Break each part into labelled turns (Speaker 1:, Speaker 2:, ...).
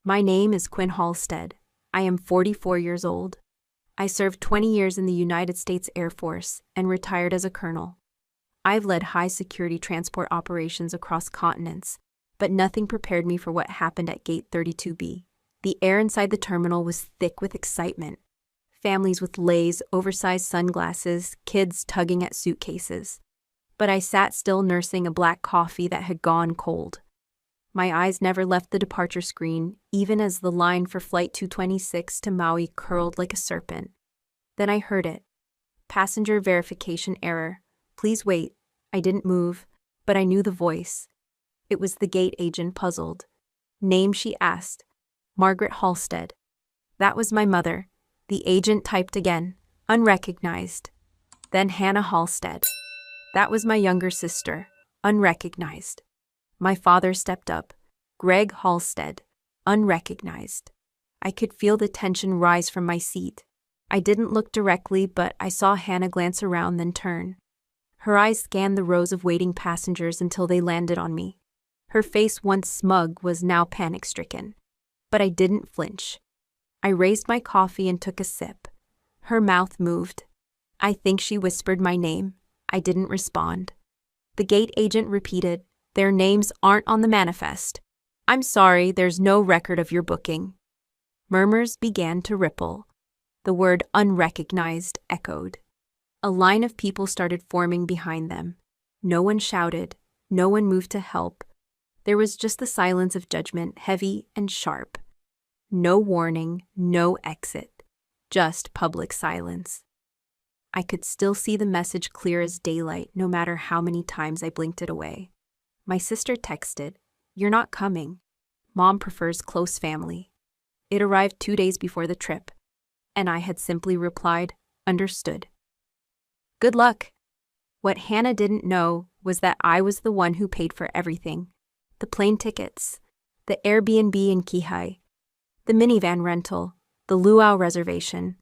Speaker 1: My name is Quinn Halstead. I am 44 years old. I served 20 years in the United States Air Force and retired as a colonel. I've led high-security transport operations across continents, but nothing prepared me for what happened at Gate 32B. The air inside the terminal was thick with excitement. Families with leis, oversized sunglasses, kids tugging at suitcases. But I sat still nursing a black coffee that had gone cold. My eyes never left the departure screen, even as the line for Flight 226 to Maui curled like a serpent. Then I heard it. Passenger verification error. Please wait. I didn't move, but I knew the voice. It was the gate agent, puzzled. Name, she asked. Margaret Halstead. That was my mother. The agent typed again. Unrecognized. Then Hannah Halstead. That was my younger sister. Unrecognized. My father stepped up. Greg Halstead. Unrecognized. I could feel the tension rise from my seat. I didn't look directly, but I saw Hannah glance around, then turn. Her eyes scanned the rows of waiting passengers until they landed on me. Her face, once smug, was now panic-stricken. But I didn't flinch. I raised my coffee and took a sip. Her mouth moved. I think she whispered my name. I didn't respond. The gate agent repeated, "Their names aren't on the manifest. I'm sorry, there's no record of your booking." Murmurs began to ripple. The word unrecognized echoed. A line of people started forming behind them. No one shouted. No one moved to help. There was just the silence of judgment, heavy and sharp. No warning, no exit. Just public silence. I could still see the message clear as daylight, no matter how many times I blinked it away. My sister texted, "You're not coming. Mom prefers close family." It arrived 2 days before the trip, and I had simply replied, "Understood." Good luck. What Hannah didn't know was that I was the one who paid for everything. The plane tickets, the Airbnb in Kihei, the minivan rental, the luau reservation.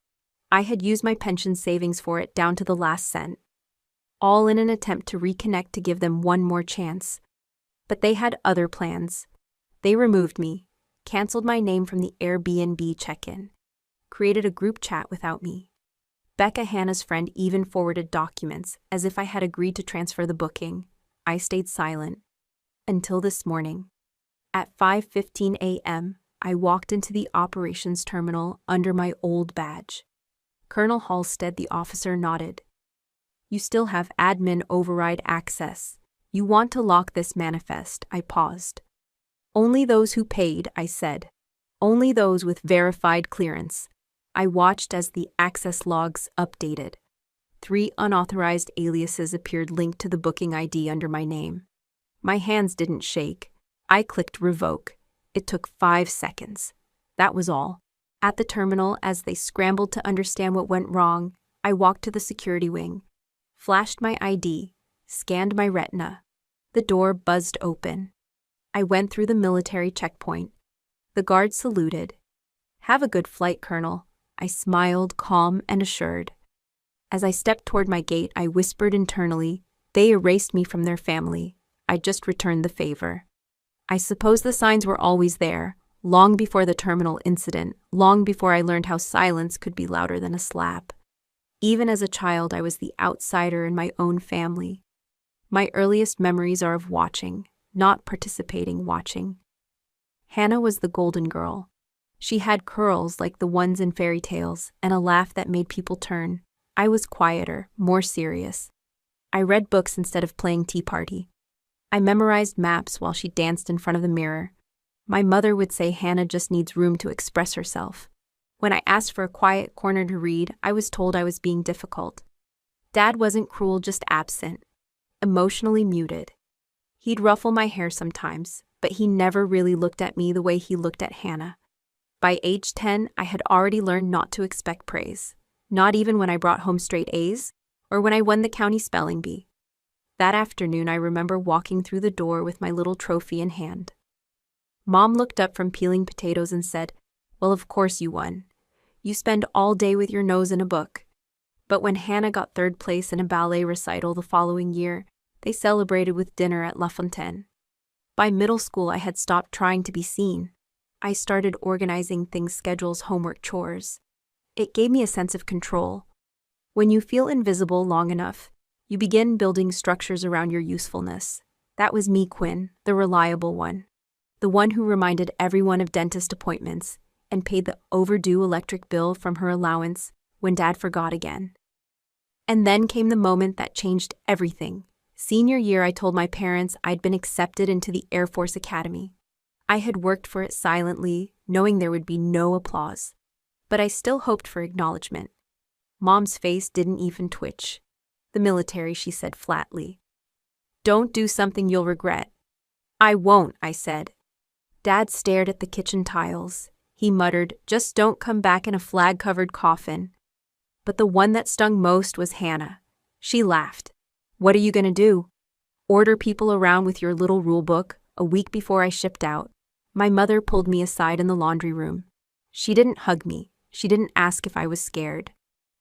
Speaker 1: I had used my pension savings for it down to the last cent. All in an attempt to reconnect, to give them one more chance. But they had other plans. They removed me, canceled my name from the Airbnb check-in, created a group chat without me. Becca, Hannah's friend, even forwarded documents as if I had agreed to transfer the booking. I stayed silent. Until this morning. At 5:15 a.m., I walked into the operations terminal under my old badge. Colonel Halstead, the officer, nodded. "You still have admin override access. You want to lock this manifest." I paused. "Only those who paid," I said. "Only those with verified clearance." I watched as the access logs updated. 3 unauthorized aliases appeared linked to the booking ID under my name. My hands didn't shake. I clicked revoke. It took 5 seconds. That was all. At the terminal, as they scrambled to understand what went wrong, I walked to the security wing, flashed my ID, scanned my retina. The door buzzed open. I went through the military checkpoint. The guard saluted. "Have a good flight, Colonel." I smiled, calm and assured. As I stepped toward my gate, I whispered internally, "They erased me from their family. I just returned the favor." I suppose the signs were always there, long before the terminal incident, long before I learned how silence could be louder than a slap. Even as a child, I was the outsider in my own family. My earliest memories are of watching, not participating, watching. Hannah was the golden girl. She had curls like the ones in fairy tales and a laugh that made people turn. I was quieter, more serious. I read books instead of playing tea party. I memorized maps while she danced in front of the mirror. My mother would say Hannah just needs room to express herself. When I asked for a quiet corner to read, I was told I was being difficult. Dad wasn't cruel, just absent, emotionally muted. He'd ruffle my hair sometimes, but he never really looked at me the way he looked at Hannah. By age 10, I had already learned not to expect praise, not even when I brought home straight A's or when I won the county spelling bee. That afternoon, I remember walking through the door with my little trophy in hand. Mom looked up from peeling potatoes and said, "Well, of course you won. You spend all day with your nose in a book." But when Hannah got 3rd place in a ballet recital the following year, they celebrated with dinner at La Fontaine. By middle school, I had stopped trying to be seen. I started organizing things, schedules, homework, chores. It gave me a sense of control. When you feel invisible long enough, you begin building structures around your usefulness. That was me, Quinn, the reliable one. The one who reminded everyone of dentist appointments and paid the overdue electric bill from her allowance when Dad forgot again. And then came the moment that changed everything. Senior year, I told my parents I'd been accepted into the Air Force Academy. I had worked for it silently, knowing there would be no applause. But I still hoped for acknowledgement. Mom's face didn't even twitch. "The military," she said flatly. "Don't do something you'll regret." "I won't," I said. Dad stared at the kitchen tiles. He muttered, "Just don't come back in a flag-covered coffin." But the one that stung most was Hannah. She laughed. "What are you going to do? Order people around with your little rule book?" A week before I shipped out, my mother pulled me aside in the laundry room. She didn't hug me. She didn't ask if I was scared.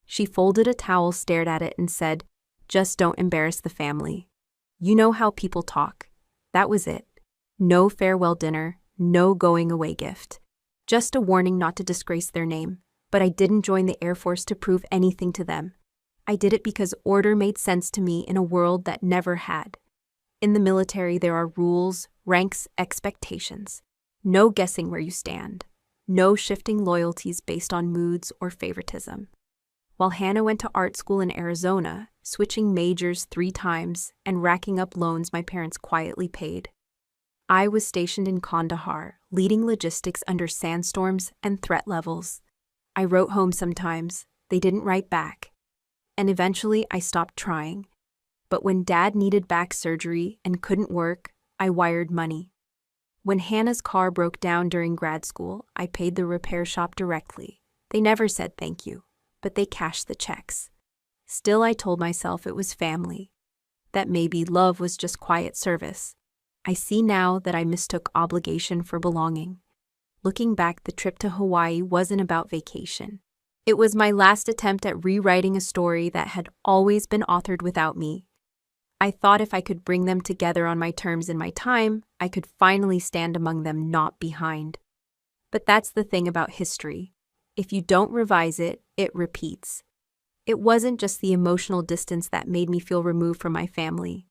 Speaker 1: She folded a towel, stared at it, and said, "Just don't embarrass the family. You know how people talk." That was it. No farewell dinner, no going away gift. Just a warning not to disgrace their name. But I didn't join the Air Force to prove anything to them. I did it because order made sense to me in a world that never had. In the military, there are rules, ranks, expectations. No guessing where you stand. No shifting loyalties based on moods or favoritism. While Hannah went to art school in Arizona, switching majors 3 times and racking up loans my parents quietly paid, I was stationed in Kandahar, leading logistics under sandstorms and threat levels. I wrote home sometimes. They didn't write back. And eventually I stopped trying. But when Dad needed back surgery and couldn't work, I wired money. When Hannah's car broke down during grad school, I paid the repair shop directly. They never said thank you, but they cashed the checks. Still, I told myself it was family. That maybe love was just quiet service. I see now that I mistook obligation for belonging. Looking back, the trip to Hawaii wasn't about vacation. It was my last attempt at rewriting a story that had always been authored without me. I thought if I could bring them together on my terms in my time, I could finally stand among them, not behind. But that's the thing about history. If you don't revise it, it repeats. It wasn't just the emotional distance that made me feel removed from my family.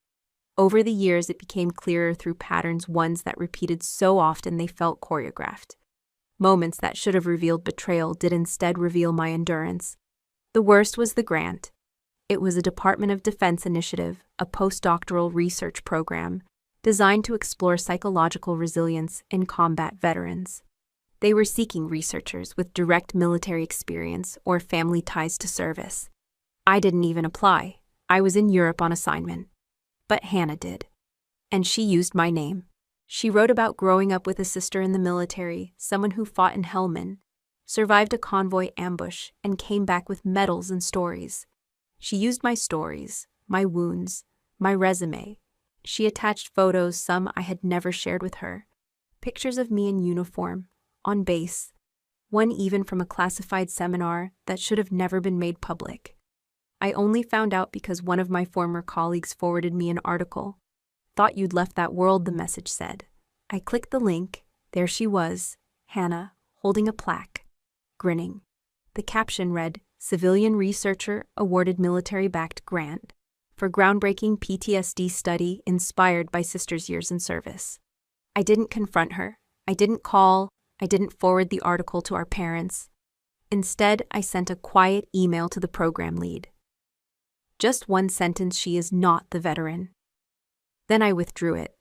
Speaker 1: Over the years, it became clearer through patterns, ones that repeated so often they felt choreographed. Moments that should have revealed betrayal did instead reveal my endurance. The worst was the grant. It was a Department of Defense initiative, a postdoctoral research program designed to explore psychological resilience in combat veterans. They were seeking researchers with direct military experience or family ties to service. I didn't even apply. I was in Europe on assignment. But Hannah did. And she used my name. She wrote about growing up with a sister in the military, someone who fought in Helmand, survived a convoy ambush, and came back with medals and stories. She used my stories, my wounds, my resume. She attached photos, some I had never shared with her. Pictures of me in uniform, on base, one even from a classified seminar that should have never been made public. I only found out because one of my former colleagues forwarded me an article. "Thought you'd left that world," the message said. I clicked the link. There she was, Hannah, holding a plaque, grinning. The caption read, "Civilian researcher awarded military-backed grant for groundbreaking PTSD study inspired by sister's years in service." I didn't confront her. I didn't call. I didn't forward the article to our parents. Instead, I sent a quiet email to the program lead. Just one sentence: "She is not the veteran." Then I withdrew it.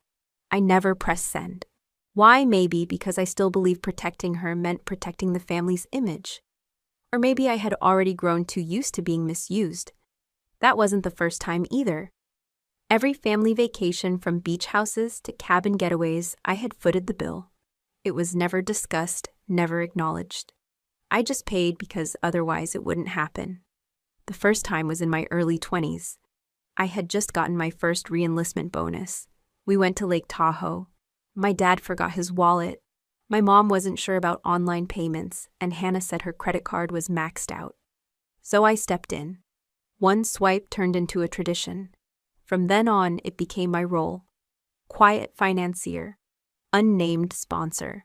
Speaker 1: I never pressed send. Why? Maybe because I still believed protecting her meant protecting the family's image. Or maybe I had already grown too used to being misused. That wasn't the first time either. Every family vacation, from beach houses to cabin getaways, I had footed the bill. It was never discussed, never acknowledged. I just paid because otherwise it wouldn't happen. The first time was in my early 20s. I had just gotten my first re-enlistment bonus. We went to Lake Tahoe. My dad forgot his wallet. My mom wasn't sure about online payments, and Hannah said her credit card was maxed out. So I stepped in. One swipe turned into a tradition. From then on, it became my role. Quiet financier. Unnamed sponsor.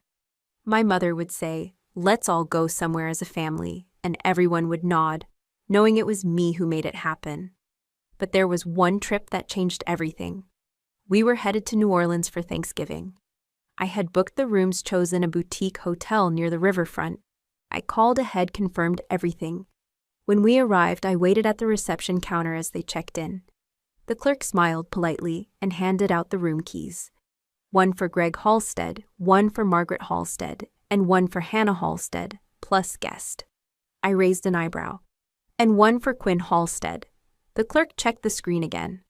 Speaker 1: My mother would say, "Let's all go somewhere as a family," and everyone would nod, knowing it was me who made it happen. But there was one trip that changed everything. We were headed to New Orleans for Thanksgiving. I had booked the rooms chosen a boutique hotel near the riverfront. I called ahead, confirmed everything. When we arrived, I waited at the reception counter as they checked in. The clerk smiled politely and handed out the room keys. One for Greg Halstead, one for Margaret Halstead, and one for Hannah Halstead, plus guest. I raised an eyebrow. And one for Quinn Halstead. The clerk checked the screen again.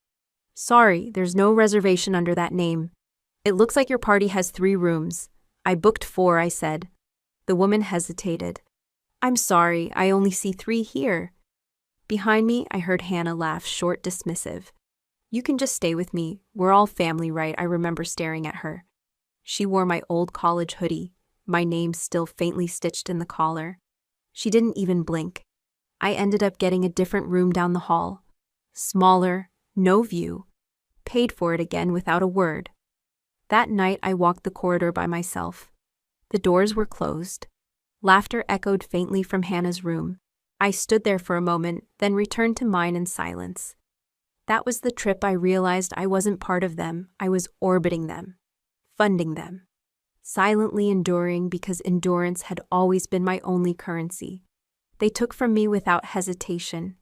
Speaker 1: "Sorry, there's no reservation under that name. It looks like your party has 3 rooms. I booked 4, I said." The woman hesitated. "I'm sorry, I only see 3 here." Behind me, I heard Hannah laugh, short, dismissive. "You can just stay with me. We're all family, right?" I remember staring at her. She wore my old college hoodie, my name still faintly stitched in the collar. She didn't even blink. I ended up getting a different room down the hall. Smaller, no view. Paid for it again without a word. That night, I walked the corridor by myself. The doors were closed. Laughter echoed faintly from Hannah's room. I stood there for a moment, then returned to mine in silence. That was the trip I realized I wasn't part of them. I was orbiting them, funding them, silently enduring because endurance had always been my only currency. They took from me without hesitation,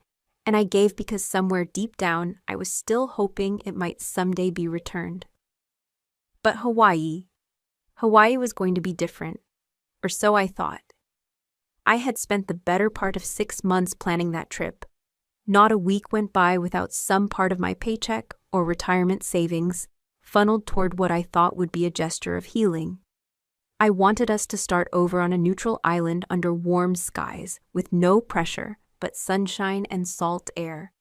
Speaker 1: and I gave because somewhere deep down I was still hoping it might someday be returned. But Hawaii was going to be different, or so I thought. I had spent the better part of 6 months planning that trip. Not a week went by without some part of my paycheck or retirement savings funneled toward what I thought would be a gesture of healing. I wanted us to start over on a neutral island under warm skies with no pressure but sunshine and salt air.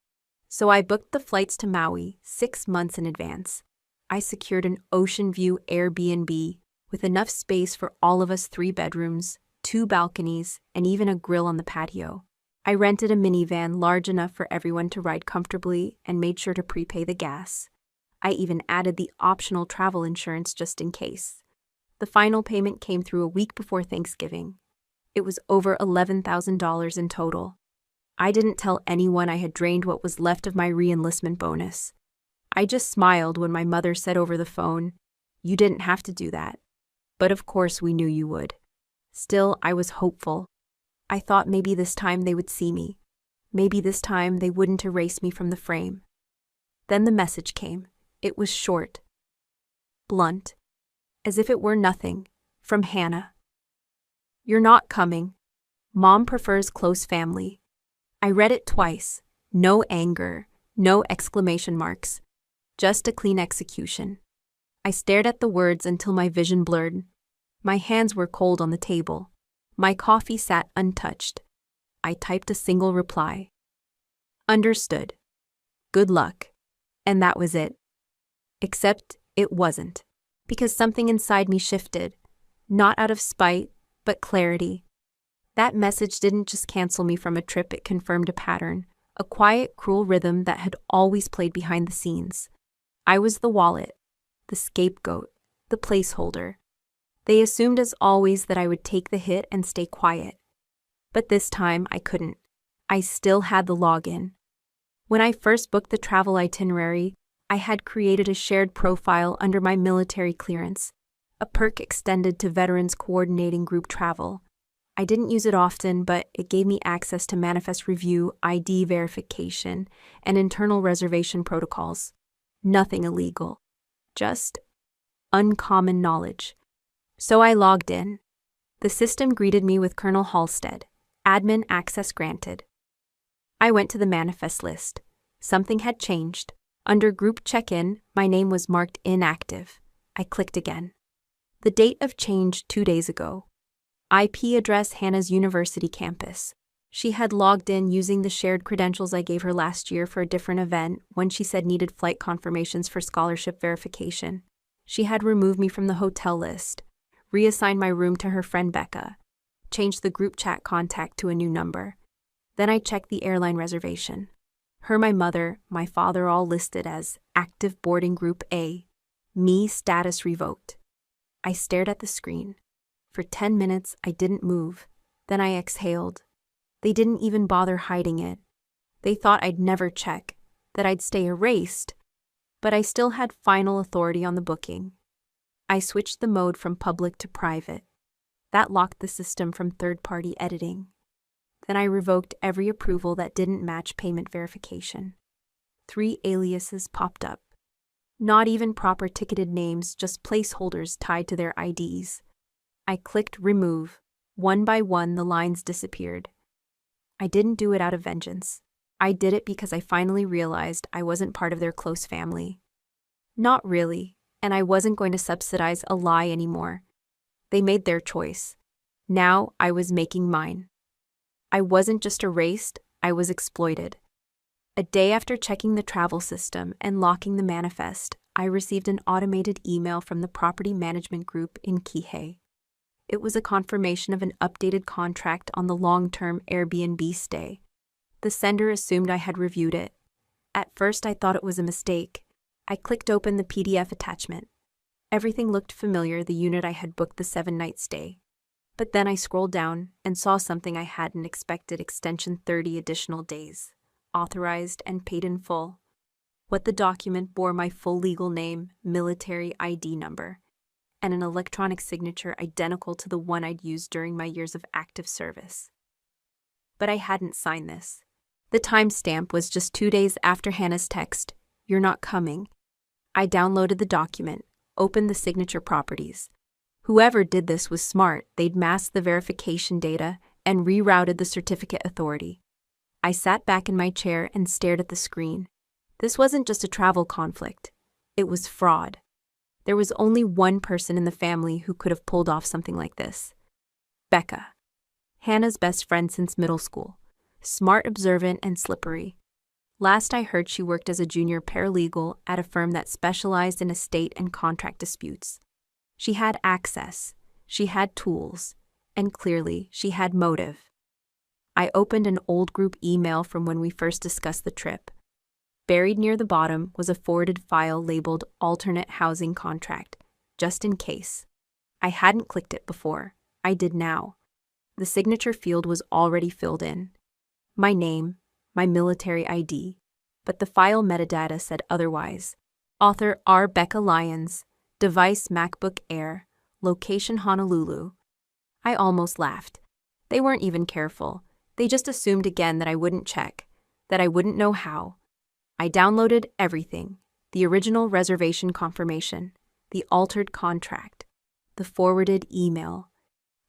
Speaker 1: So I booked the flights to Maui 6 months in advance. I secured an ocean view Airbnb with enough space for all of us, 3 bedrooms, 2 balconies, and even a grill on the patio. I rented a minivan large enough for everyone to ride comfortably and made sure to prepay the gas. I even added the optional travel insurance just in case. The final payment came through a week before Thanksgiving. It was over $11,000 in total. I didn't tell anyone I had drained what was left of my re-enlistment bonus. I just smiled when my mother said over the phone, "You didn't have to do that." But of course we knew you would. Still, I was hopeful. I thought maybe this time they would see me. Maybe this time they wouldn't erase me from the frame. Then the message came. It was short, blunt, as if it were nothing, from Hannah. "You're not coming. Mom prefers close family." I read it twice. No anger, no exclamation marks, just a clean execution. I stared at the words until my vision blurred. My hands were cold on the table. My coffee sat untouched. I typed a single reply. "Understood. Good luck." And that was it. Except it wasn't, because something inside me shifted, not out of spite, but clarity. That message didn't just cancel me from a trip, it confirmed a pattern, a quiet, cruel rhythm that had always played behind the scenes. I was the wallet, the scapegoat, the placeholder. They assumed as always that I would take the hit and stay quiet. But this time I couldn't. I still had the login. When I first booked the travel itinerary, I had created a shared profile under my military clearance, a perk extended to veterans coordinating group travel. I didn't use it often, but it gave me access to manifest review, ID verification, and internal reservation protocols. Nothing illegal, just uncommon knowledge. So I logged in. The system greeted me with Colonel Halstead, admin access granted. I went to the manifest list. Something had changed. Under group check-in, my name was marked inactive. I clicked again. The date of change 2 days ago. IP address Hannah's university campus. She had logged in using the shared credentials I gave her last year for a different event when she said needed flight confirmations for scholarship verification. She had removed me from the hotel list, reassigned my room to her friend Becca, changed the group chat contact to a new number. Then I checked the airline reservation. Her, my mother, my father all listed as active boarding group A. Me status revoked. I stared at the screen. For 10 minutes, I didn't move. Then I exhaled. They didn't even bother hiding it. They thought I'd never check, that I'd stay erased. But I still had final authority on the booking. I switched the mode from public to private. That locked the system from third-party editing. Then I revoked every approval that didn't match payment verification. 3 aliases popped up. Not even proper ticketed names, just placeholders tied to their IDs. I clicked remove. One by one, the lines disappeared. I didn't do it out of vengeance. I did it because I finally realized I wasn't part of their close family. Not really, and I wasn't going to subsidize a lie anymore. They made their choice. Now I was making mine. I wasn't just erased, I was exploited. A day after checking the travel system and locking the manifest, I received an automated email from the property management group in Kihei. It was a confirmation of an updated contract on the long-term Airbnb stay. The sender assumed I had reviewed it. At first I thought it was a mistake. I clicked open the PDF attachment. Everything looked familiar, the unit I had booked the 7-night stay. But then I scrolled down and saw something I hadn't expected: extension 30 additional days. Authorized and paid in full. What the document bore my full legal name, military ID number, and an electronic signature identical to the one I'd used during my years of active service. But I hadn't signed this. The timestamp was just 2 days after Hannah's text, "You're not coming." I downloaded the document, opened the signature properties. Whoever did this was smart. They'd masked the verification data and rerouted the certificate authority. I sat back in my chair and stared at the screen. This wasn't just a travel conflict. It was fraud. There was only one person in the family who could have pulled off something like this. Becca. Hannah's best friend since middle school. Smart, observant, and slippery. Last I heard, she worked as a junior paralegal at a firm that specialized in estate and contract disputes. She had access, she had tools, and clearly she had motive. I opened an old group email from when we first discussed the trip. Buried near the bottom was a forwarded file labeled alternate housing contract, just in case. I hadn't clicked it before. I did now. The signature field was already filled in. My name, my military ID, but the file metadata said otherwise. Author R. Becca Lyons, device MacBook Air, location Honolulu. I almost laughed. They weren't even careful. They just assumed again that I wouldn't check, that I wouldn't know how. I downloaded everything: the original reservation confirmation, the altered contract, the forwarded email,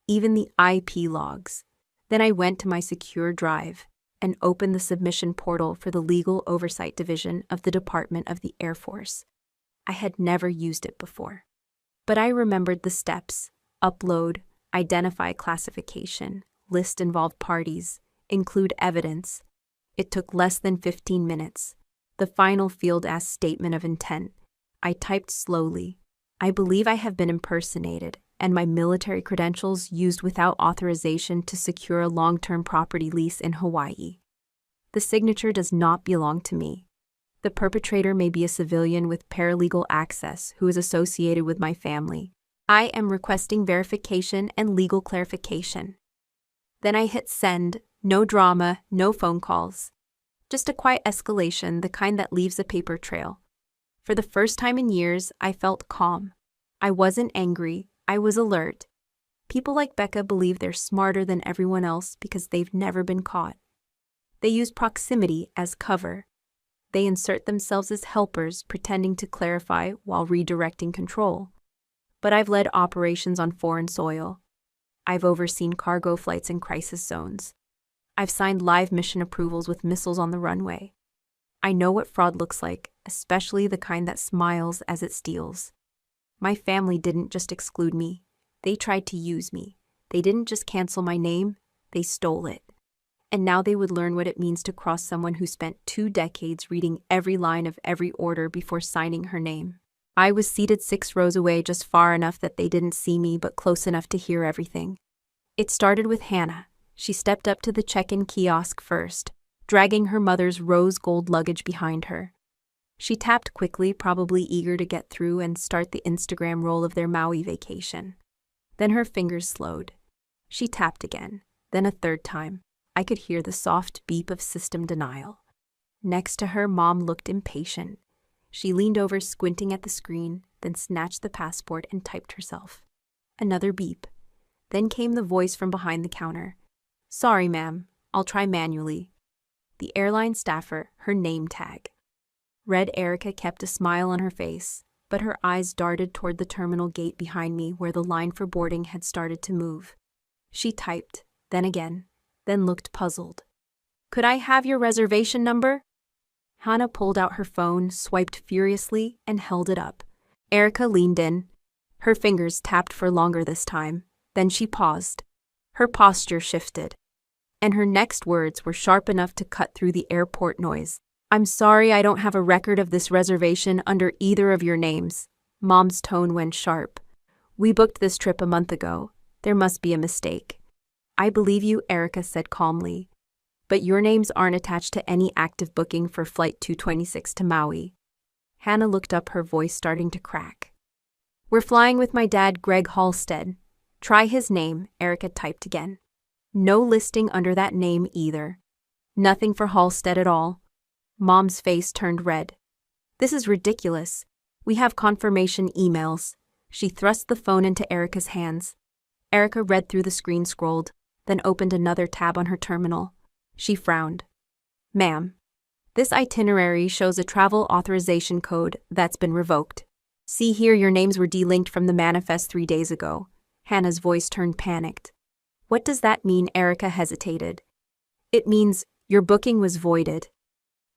Speaker 1: even the IP logs. Then I went to my secure drive and opened the submission portal for the Legal Oversight Division of the Department of the Air Force. I had never used it before. But I remembered the steps: upload, identify classification, list involved parties, include evidence. It took less than 15 minutes. The final field asked statement of intent. I typed slowly. I believe I have been impersonated and my military credentials used without authorization to secure a long-term property lease in Hawaii. The signature does not belong to me. The perpetrator may be a civilian with paralegal access who is associated with my family. I am requesting verification and legal clarification. Then I hit send. No drama, no phone calls. Just a quiet escalation, the kind that leaves a paper trail. For the first time in years, I felt calm. I wasn't angry, I was alert. People like Becca believe they're smarter than everyone else because they've never been caught. They use proximity as cover. They insert themselves as helpers, pretending to clarify while redirecting control. But I've led operations on foreign soil. I've overseen cargo flights in crisis zones. I've signed live mission approvals with missiles on the runway. I know what fraud looks like, especially the kind that smiles as it steals. My family didn't just exclude me. They tried to use me. They didn't just cancel my name, they stole it. And now they would learn what it means to cross someone who spent 2 decades reading every line of every order before signing her name. I was seated 6 rows away, just far enough that they didn't see me, but close enough to hear everything. It started with Hannah. She stepped up to the check-in kiosk first, dragging her mother's rose gold luggage behind her. She tapped quickly, probably eager to get through and start the Instagram roll of their Maui vacation. Then her fingers slowed. She tapped again, then a third time. I could hear the soft beep of system denial. Next to her, Mom looked impatient. She leaned over, squinting at the screen, then snatched the passport and typed herself. Another beep. Then came the voice from behind the counter. "Sorry, ma'am. I'll try manually." The airline staffer, her name tag. Red Erica kept a smile on her face, but her eyes darted toward the terminal gate behind me where the line for boarding had started to move. She typed, then again, then looked puzzled. "Could I have your reservation number?" Hannah pulled out her phone, swiped furiously, and held it up. Erica leaned in. Her fingers tapped for longer this time. Then she paused. Her posture shifted. And her next words were sharp enough to cut through the airport noise. "I'm sorry, I don't have a record of this reservation under either of your names." Mom's tone went sharp. "We booked this trip a month ago. There must be a mistake." "I believe you," Erica said calmly. "But your names aren't attached to any active booking for Flight 226 to Maui." Hannah looked up, her voice starting to crack. "We're flying with my dad, Greg Halstead. Try his name," Erica typed again. No listing under that name either. Nothing for Halstead at all. Mom's face turned red. "This is ridiculous. We have confirmation emails." She thrust the phone into Erica's hands. Erica read through the screen, scrolled, then opened another tab on her terminal. She frowned. "Ma'am, this itinerary shows a travel authorization code that's been revoked. See here, your names were delinked from the manifest 3 days ago." Hannah's voice turned panicked. "What does that mean?" Erica hesitated. "It means your booking was voided.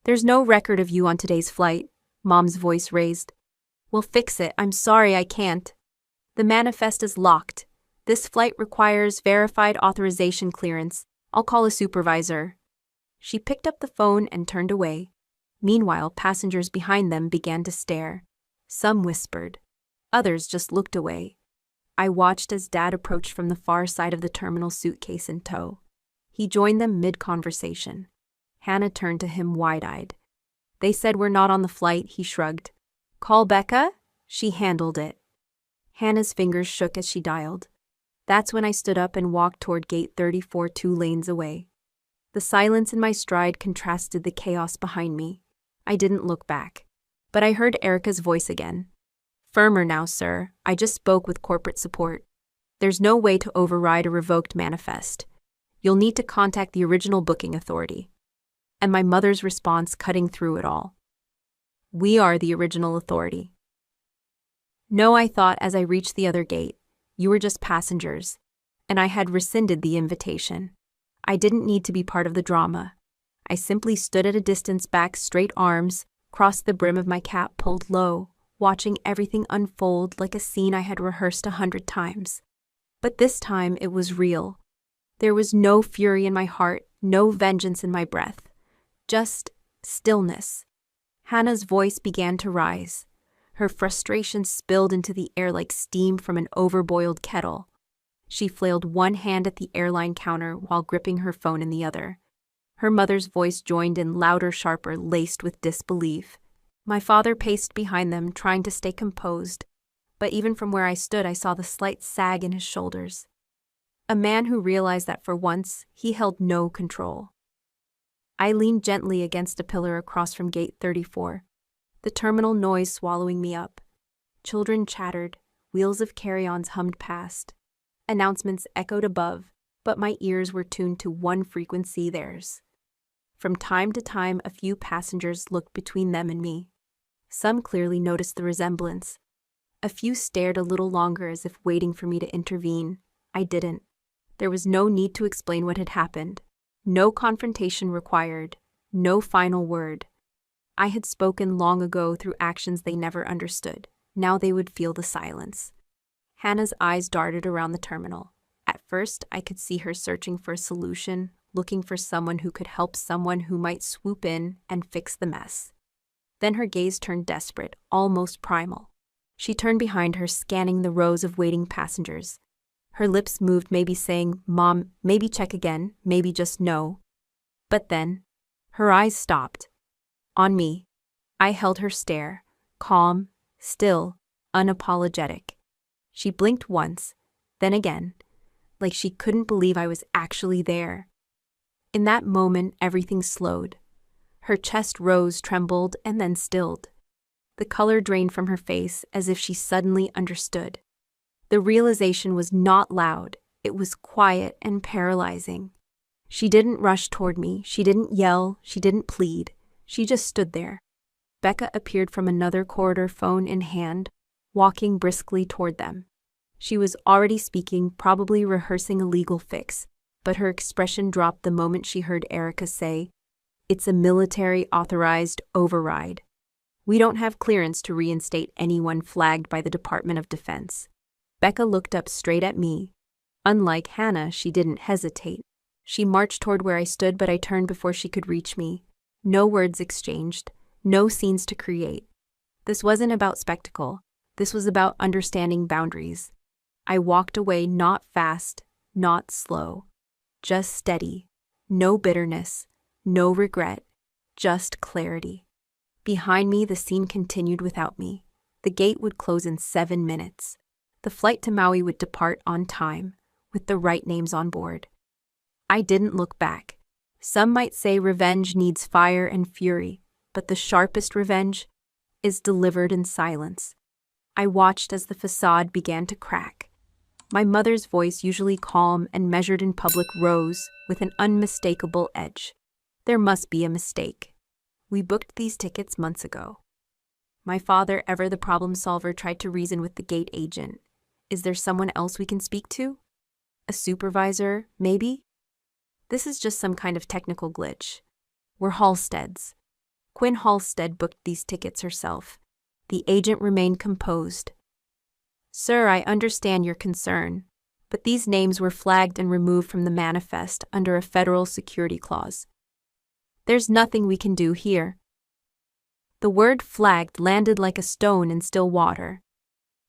Speaker 1: There's no record of you on today's flight." Mom's voice raised. "We'll fix it. I'm sorry, I can't. The manifest is locked. This flight requires verified authorization clearance. I'll call a supervisor." She picked up the phone and turned away. Meanwhile, passengers behind them began to stare. Some whispered. Others just looked away. I watched as Dad approached from the far side of the terminal, suitcase in tow. He joined them mid-conversation. Hannah turned to him wide-eyed. "They said we're not on the flight," he shrugged. "Call Becca?" She handled it. Hannah's fingers shook as she dialed. That's when I stood up and walked toward gate 34, 2 lanes away. The silence in my stride contrasted the chaos behind me. I didn't look back. But I heard Erica's voice again. "Firmer now, sir. I just spoke with corporate support. There's no way to override a revoked manifest. You'll need to contact the original booking authority." And my mother's response cutting through it all. "We are the original authority." "No," I thought as I reached the other gate. "You were just passengers." And I had rescinded the invitation. I didn't need to be part of the drama. I simply stood at a distance back, straight arms, crossed the brim of my cap pulled low, watching everything unfold like a scene I had rehearsed 100 times. But this time it was real. There was no fury in my heart, no vengeance in my breath. Just stillness. Hannah's voice began to rise. Her frustration spilled into the air like steam from an overboiled kettle. She flailed one hand at the airline counter while gripping her phone in the other. Her mother's voice joined in, louder, sharper, laced with disbelief. My father paced behind them, trying to stay composed, but even from where I stood, I saw the slight sag in his shoulders. A man who realized that for once, he held no control. I leaned gently against a pillar across from gate 34, the terminal noise swallowing me up. Children chattered, wheels of carry-ons hummed past. Announcements echoed above, but my ears were tuned to one frequency, theirs. From time to time, a few passengers looked between them and me. Some clearly noticed the resemblance. A few stared a little longer as if waiting for me to intervene. I didn't. There was no need to explain what had happened. No confrontation required. No final word. I had spoken long ago through actions they never understood. Now they would feel the silence. Hannah's eyes darted around the terminal. At first, I could see her searching for a solution, looking for someone who could help, someone who might swoop in and fix the mess. Then her gaze turned desperate, almost primal. She turned behind her, scanning the rows of waiting passengers. Her lips moved, maybe saying, "Mom, maybe check again, maybe just no." But then, her eyes stopped. On me. I held her stare, calm, still, unapologetic. She blinked once, Then again, like she couldn't believe I was actually there. In that moment, everything slowed. Her chest rose, trembled, and then stilled. The color drained from her face as if she suddenly understood. The realization was not loud, it was quiet and paralyzing. She didn't rush toward me, she didn't yell, she didn't plead. She just stood there. Becca appeared from another corridor, phone in hand, walking briskly toward them. She was already speaking, probably rehearsing a legal fix, but her expression dropped the moment she heard Erica say, "It's a military-authorized override. We don't have clearance to reinstate anyone flagged by the Department of Defense." Becca looked up straight at me. Unlike Hannah, she didn't hesitate. She marched toward where I stood, but I turned before she could reach me. No words exchanged, no scenes to create. This wasn't about spectacle. This was about understanding boundaries. I walked away, not fast, not slow, just steady. No bitterness, no regret, just clarity. Behind me, the scene continued without me. The gate would close in 7 minutes. The flight to Maui would depart on time, with the right names on board. I didn't look back. Some might say revenge needs fire and fury, but the sharpest revenge is delivered in silence. I watched as the facade began to crack. My mother's voice, usually calm and measured in public, rose with an unmistakable edge. There must be a mistake. We booked these tickets months ago. My father, ever the problem solver, tried to reason with the gate agent. Is there someone else we can speak to? A supervisor, maybe? This is just some kind of technical glitch. We're Halsteads. Quinn Halstead booked these tickets herself. The agent remained composed. Sir, I understand your concern, but these names were flagged and removed from the manifest under a federal security clause. There's nothing we can do here. The word flagged landed like a stone in still water.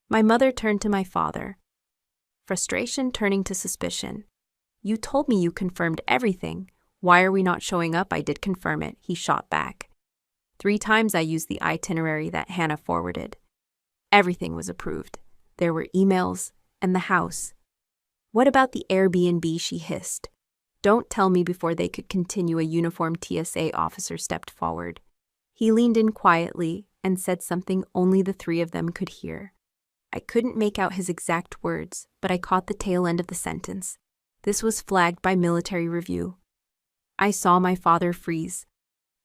Speaker 1: My mother turned to my father. Frustration turning to suspicion. You told me you confirmed everything. Why are we not showing up? I did confirm it, he shot back. 3 times I used the itinerary that Hannah forwarded. Everything was approved. There were emails and the house. What about the Airbnb? She hissed. Don't tell me before they could continue. A uniformed TSA officer stepped forward. He leaned in quietly and said something only the 3 of them could hear. I couldn't make out his exact words, but I caught the tail end of the sentence. This was flagged by military review. I saw my father freeze.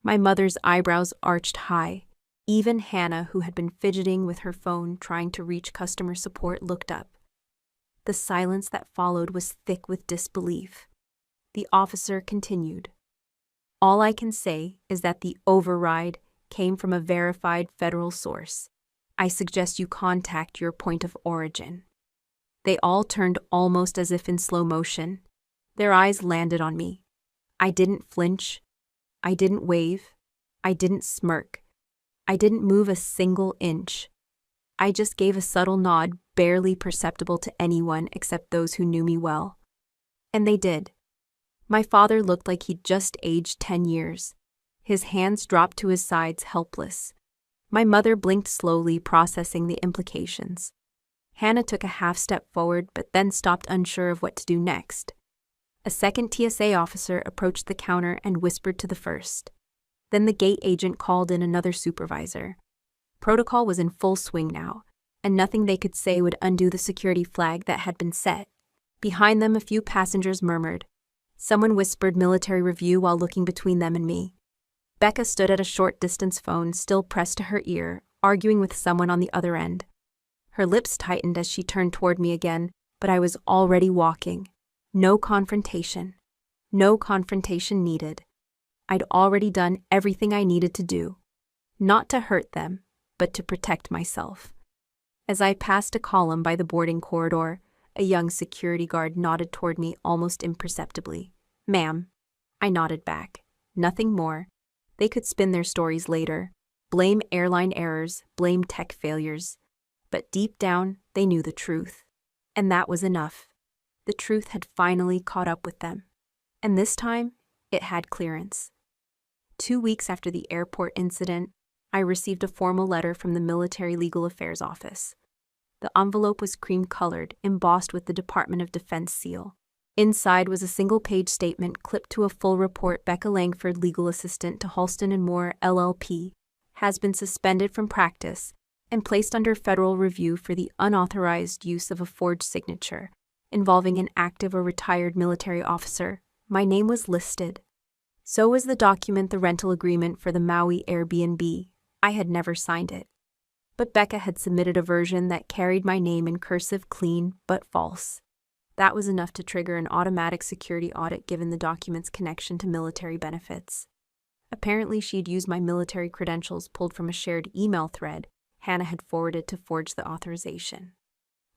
Speaker 1: My mother's eyebrows arched high. Even Hannah, who had been fidgeting with her phone trying to reach customer support, looked up. The silence that followed was thick with disbelief. The officer continued. All I can say is that the override came from a verified federal source. I suggest you contact your point of origin. They all turned almost as if in slow motion. Their eyes landed on me. I didn't flinch. I didn't wave. I didn't smirk. I didn't move a single inch. I just gave a subtle nod, barely perceptible to anyone except those who knew me well. And they did. My father looked like he'd just aged 10 years. His hands dropped to his sides, helpless. My mother blinked slowly, processing the implications. Hannah took a half step forward, but then stopped, unsure of what to do next. A second TSA officer approached the counter and whispered to the first. Then the gate agent called in another supervisor. Protocol was in full swing now, and nothing they could say would undo the security flag that had been set. Behind them, a few passengers murmured. Someone whispered military review while looking between them and me. Becca stood at a short distance, phone still pressed to her ear, arguing with someone on the other end. Her lips tightened as she turned toward me again, but I was already walking. No confrontation. No confrontation needed. I'd already done everything I needed to do. Not to hurt them, but to protect myself. As I passed a column by the boarding corridor, a young security guard nodded toward me almost imperceptibly. Ma'am. I nodded back. Nothing more. They could spin their stories later. Blame airline errors, blame tech failures. But deep down, they knew the truth. And that was enough. The truth had finally caught up with them. And this time, it had clearance. 2 weeks after the airport incident, I received a formal letter from the Military Legal Affairs Office. The envelope was cream-colored, embossed with the Department of Defense seal. Inside was a single-page statement clipped to a full report. Becca Langford, legal assistant to Halston & Moore, LLP, has been suspended from practice and placed under federal review for the unauthorized use of a forged signature involving an active or retired military officer. My name was listed. So was the document, the rental agreement for the Maui Airbnb. I had never signed it. But Becca had submitted a version that carried my name in cursive, clean but false. That was enough to trigger an automatic security audit given the document's connection to military benefits. Apparently, she'd used my military credentials pulled from a shared email thread Hannah had forwarded to forge the authorization.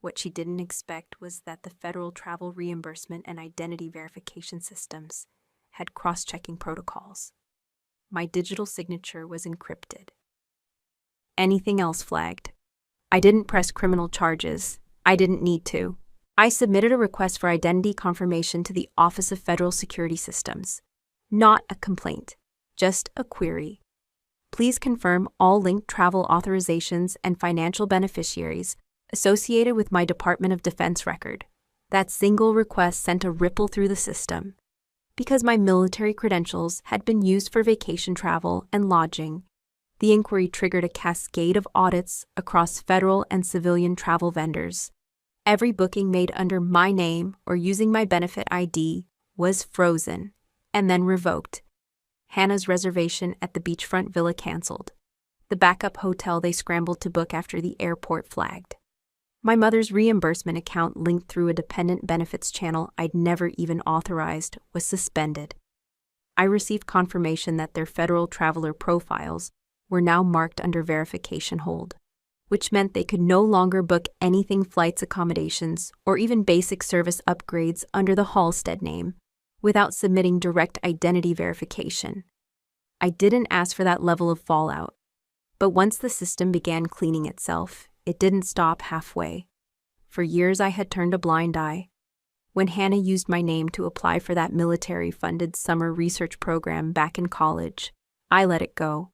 Speaker 1: What she didn't expect was that the federal travel reimbursement and identity verification systems had cross-checking protocols. My digital signature was encrypted. Anything else flagged. I didn't press criminal charges. I didn't need to. I submitted a request for identity confirmation to the Office of Federal Security Systems. Not a complaint, just a query. Please confirm all linked travel authorizations and financial beneficiaries associated with my Department of Defense record. That single request sent a ripple through the system. Because my military credentials had been used for vacation travel and lodging, the inquiry triggered a cascade of audits across federal and civilian travel vendors. Every booking made under my name or using my benefit ID was frozen and then revoked. Hannah's reservation at the beachfront villa canceled. The backup hotel they scrambled to book after the airport flagged. My mother's reimbursement account linked through a dependent benefits channel I'd never even authorized was suspended. I received confirmation that their federal traveler profiles were now marked under verification hold, which meant they could no longer book anything flights, accommodations, or even basic service upgrades under the Halstead name without submitting direct identity verification. I didn't ask for that level of fallout, but once the system began cleaning itself, it didn't stop halfway. For years I had turned a blind eye. When Hannah used my name to apply for that military-funded summer research program back in college, I let it go.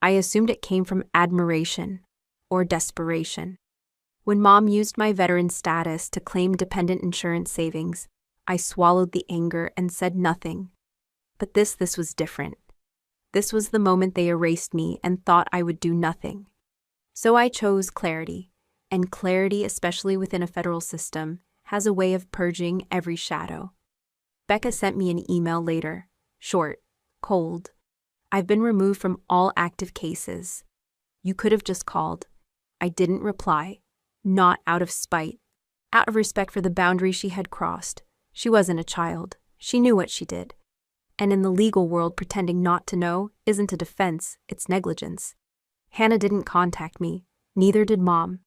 Speaker 1: I assumed it came from admiration or desperation. When Mom used my veteran status to claim dependent insurance savings, I swallowed the anger and said nothing. But this was different. This was the moment they erased me and thought I would do nothing. So I chose clarity, and clarity, especially within a federal system, has a way of purging every shadow. Becca sent me an email later, short, cold. I've been removed from all active cases. You could have just called. I didn't reply, not out of spite, out of respect for the boundary she had crossed. She wasn't a child. She knew what she did. And in the legal world, pretending not to know isn't a defense, it's negligence. Hannah didn't contact me, neither did Mom.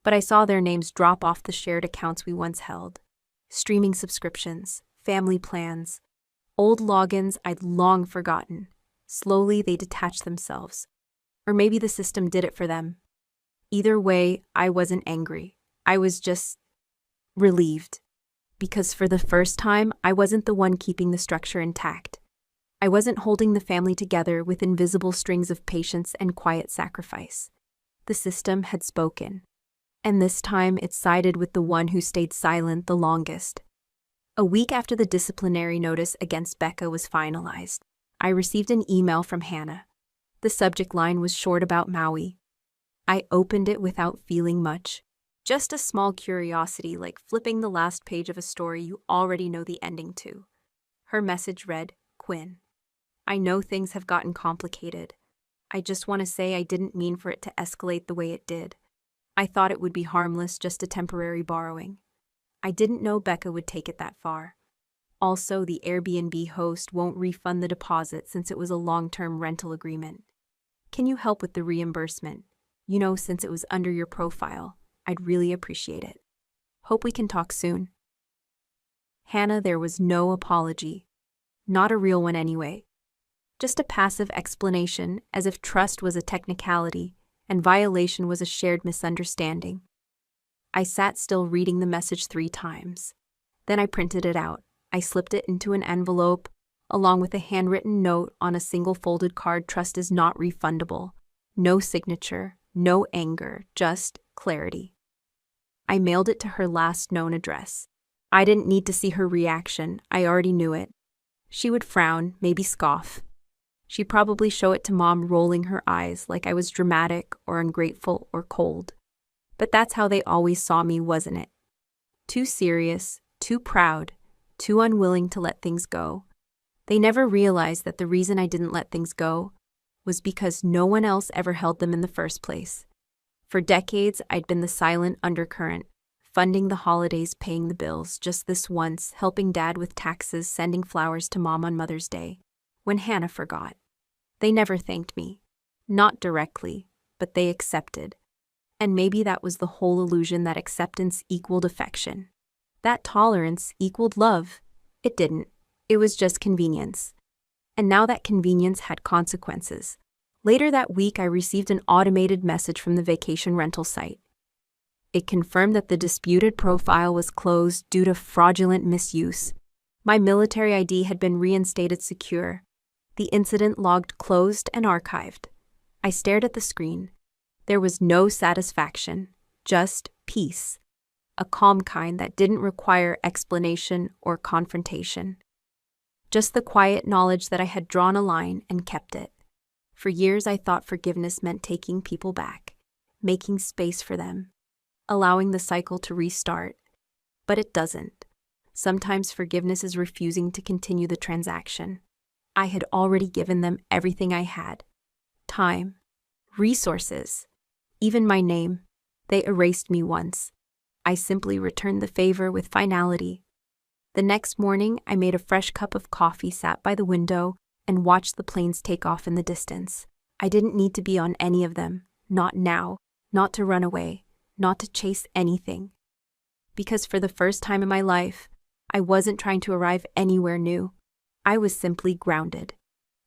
Speaker 1: But I saw their names drop off the shared accounts we once held. Streaming subscriptions, family plans, old logins I'd long forgotten. Slowly they detached themselves. Or maybe the system did it for them. Either way, I wasn't angry. I was just relieved. Because for the first time, I wasn't the one keeping the structure intact. I wasn't holding the family together with invisible strings of patience and quiet sacrifice. The system had spoken. And this time it sided with the one who stayed silent the longest. A week after the disciplinary notice against Becca was finalized, I received an email from Hannah. The subject line was short about Maui. I opened it without feeling much. Just a small curiosity, like flipping the last page of a story you already know the ending to. Her message read, Quinn. I know things have gotten complicated. I just want to say I didn't mean for it to escalate the way it did. I thought it would be harmless, just a temporary borrowing. I didn't know Becca would take it that far. Also, the Airbnb host won't refund the deposit since it was a long-term rental agreement. Can you help with the reimbursement? You know, since it was under your profile, I'd really appreciate it. Hope we can talk soon. Hannah, there was no apology. Not a real one anyway. Just a passive explanation, as if trust was a technicality and violation was a shared misunderstanding. I sat still reading the message 3 times. Then I printed it out. I slipped it into an envelope, along with a handwritten note on a single folded card. Trust is not refundable. No signature, no anger, just clarity. I mailed it to her last known address. I didn't need to see her reaction, I already knew it. She would frown, maybe scoff. She'd probably show it to Mom rolling her eyes like I was dramatic or ungrateful or cold. But that's how they always saw me, wasn't it? Too serious, too proud, too unwilling to let things go. They never realized that the reason I didn't let things go was because no one else ever held them in the first place. For decades, I'd been the silent undercurrent, funding the holidays, paying the bills, just this once, helping Dad with taxes, sending flowers to Mom on Mother's Day, when Hannah forgot. They never thanked me. Not directly, but they accepted. And maybe that was the whole illusion, that acceptance equaled affection. That tolerance equaled love. It didn't. It was just convenience. And now that convenience had consequences. Later that week, I received an automated message from the vacation rental site. It confirmed that the disputed profile was closed due to fraudulent misuse. My military ID had been reinstated secure. The incident logged closed and archived. I stared at the screen. There was no satisfaction, just peace. A calm kind that didn't require explanation or confrontation. Just the quiet knowledge that I had drawn a line and kept it. For years I thought forgiveness meant taking people back, making space for them, allowing the cycle to restart. But it doesn't. Sometimes forgiveness is refusing to continue the transaction. I had already given them everything I had. Time, resources, even my name. They erased me once. I simply returned the favor with finality. The next morning, I made a fresh cup of coffee, sat by the window, and watched the planes take off in the distance. I didn't need to be on any of them, not now, not to run away, not to chase anything. Because for the first time in my life, I wasn't trying to arrive anywhere new. I was simply grounded.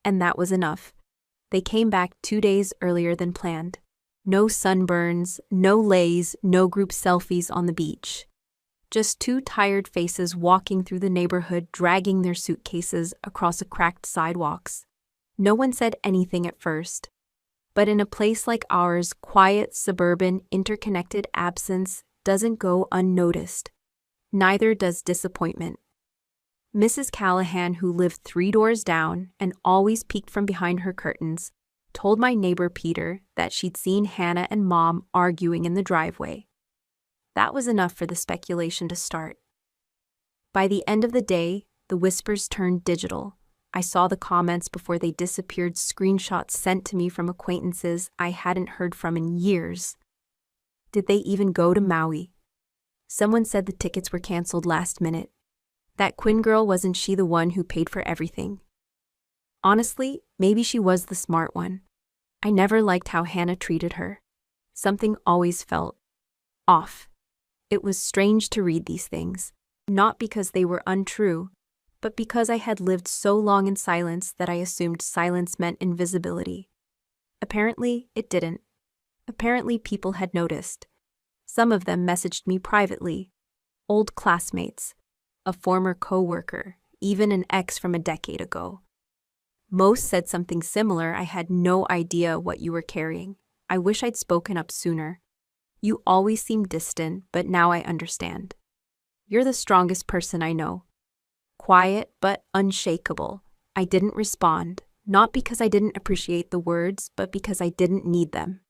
Speaker 1: And that was enough. They came back 2 days earlier than planned. No sunburns, no lays, no group selfies on the beach. Just 2 tired faces walking through the neighborhood, dragging their suitcases across cracked sidewalks. No one said anything at first. But in a place like ours, quiet, suburban, interconnected absence doesn't go unnoticed. Neither does disappointment. Mrs. Callahan, who lived 3 doors down and always peeked from behind her curtains, told my neighbor Peter that she'd seen Hannah and Mom arguing in the driveway. That was enough for the speculation to start. By the end of the day, the whispers turned digital. I saw the comments before they disappeared, screenshots sent to me from acquaintances I hadn't heard from in years. Did they even go to Maui? Someone said the tickets were canceled last minute. That Quinn girl, wasn't she the one who paid for everything? Honestly, maybe she was the smart one. I never liked how Hannah treated her. Something always felt off. It was strange to read these things, not because they were untrue, but because I had lived so long in silence that I assumed silence meant invisibility. Apparently, it didn't. Apparently, people had noticed. Some of them messaged me privately. Old classmates, a former co-worker, even an ex from a decade ago. Most said something similar. I had no idea what you were carrying. I wish I'd spoken up sooner. You always seemed distant, but now I understand. You're the strongest person I know. Quiet, but unshakable. I didn't respond, not because I didn't appreciate the words, but because I didn't need them.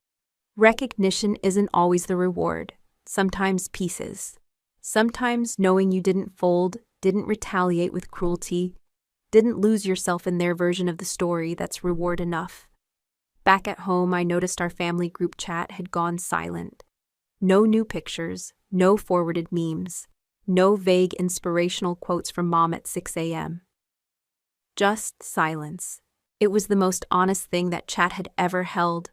Speaker 1: Recognition isn't always the reward. Sometimes peace is. Sometimes knowing you didn't fold, didn't retaliate with cruelty, didn't lose yourself in their version of the story, that's reward enough. Back at home, I noticed our family group chat had gone silent. No new pictures, no forwarded memes, no vague inspirational quotes from Mom at 6 a.m. Just silence. It was the most honest thing that chat had ever held.